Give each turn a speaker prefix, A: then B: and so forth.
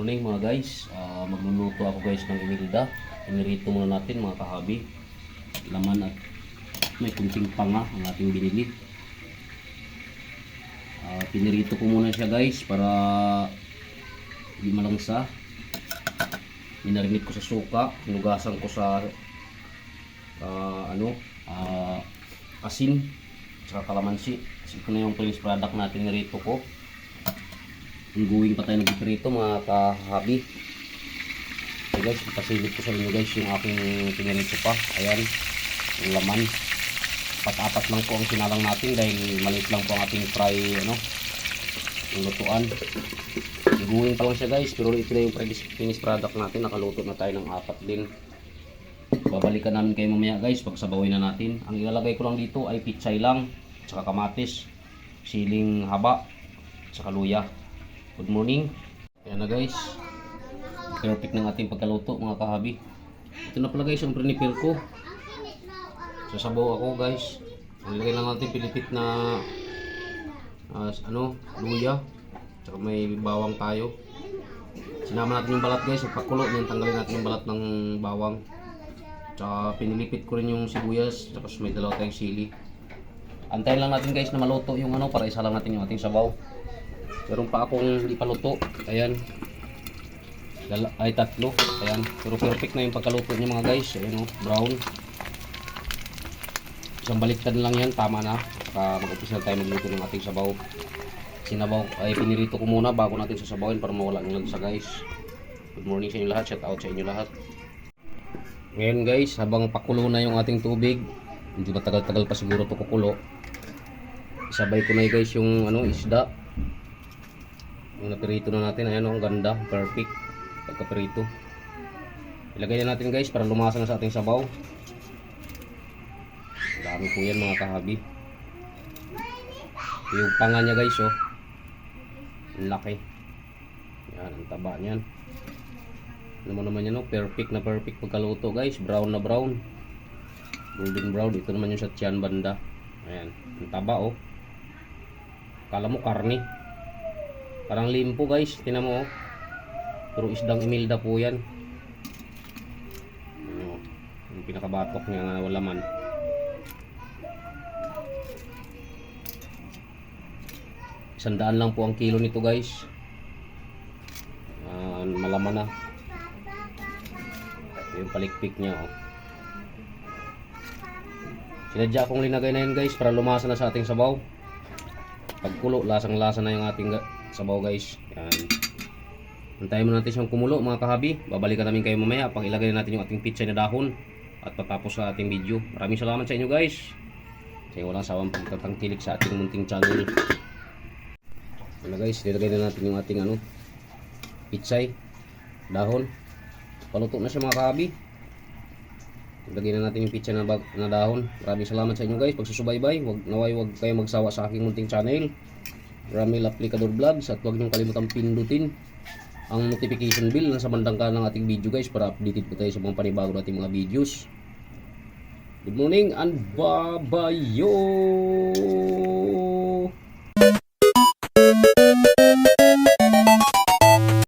A: morning mga guys. Magluluto ako guys ng inilda. Inirito muna natin mga kahabi. Laman at may kunting panga ang ating binili. Pinirito ko muna siya guys para hindi malangsa. Minarinate ko sa suka. Hinugasan ko sa asin saka kalamansi. Kasi ito na yung finished product natin nirito ko. Hingguing pa tayo nagpiprito mga kahabi. So guys, ipasilip ko sa inyo guys yung aking pinirito pa. Ayan, yung laman. Apat-apat lang po ang sinalang natin dahil maliit lang po ang ating fry, yung lutuan. Hingguing pa lang siya guys, pero ito na yung finished product natin. Nakaluto na tayo ng apat din. Babalikan namin kayo mamaya guys pag sabawin na natin. Ang ilalagay ko lang dito ay pichay lang, tsaka kamatis, siling haba, tsaka luya. Good morning. Ayan na guys. Perfect ng ating pagkaluto mga kahabi. Ito na pala guys ang prepare ko. Sasabaw ako guys. Nilagay lang natin pilipit na luya. Tsaka may bawang tayo. Sinama natin yung balat guys. Pagpakulo yan, tanggalin natin yung balat ng bawang. Tsaka pinilipit ko rin yung sibuyas. Tapos may dalawa tayong sili. Antayin lang natin guys na maluto yung para isa lang natin yung ating sabaw. Meron pa akong hindi pa luto. Ayan. Ay tatlo. Ayan. Pero perfect na yung pagkaluto niya mga guys. Ayan brown. Isang baliktad lang yan. Tama na. Mag-umpisa tayo magluto ng ating sabaw. Sinabaw ay pinirito ko muna bago natin sasabawin para mawala ng lansa guys. Good morning sa inyo lahat. Shout out sa inyo lahat. Ngayon guys, habang pakulo na yung ating tubig, medyo matagal-tagal pa siguro ito kukulo. Isabay ko na guys yung isda. Yung napirito na natin, ayan ang ganda, perfect pagkapirito. Ilagay na natin guys para lumasa na sa ating sabaw. Dami po yan mga kahabi. Yung panga niya guys laki. Yan, ang taba niyan. Ano naman yan perfect na perfect pagkaluto guys. Brown na brown, golden brown. Ito naman yung sa tiyan banda. Ayan, ang taba kala mo karne. Parang limpo guys, tinan mo pero isdang imilda po yan. Yung pinakabatok niya nga wala man. $100 lang po ang kilo nito guys. Malaman na. Yung palikpik niya Sinadya akong linagay na yun guys para lumasa na sa ating sabaw. Pagkulo, lasang-lasa na yung ating sabaw guys. Yan. Antayin mo natin siyang kumulo mga kahabi. Babalikan namin kayo mamaya pang ilagay natin yung ating pichay na dahon at patapos sa ating video. Maraming salamat sa inyo guys. Sa walang sawang pagtatangkilik sa ating munting channel. Ano guys, nilagay na natin yung ating pichay dahon. Paluto na siya mga kahabi. Ilagay na natin yung pichay na dahon. Maraming salamat sa inyo guys pagsusubaybay. Huwag kayo magsawa sa aking munting channel, Ramil Aplicador Vlogs, at huwag niyong kalimutang pindutin ang notification bell na sa bandang kanan ng ating video guys para updated po tayo sa mga panibago nating mga videos. Good morning and bye-bye.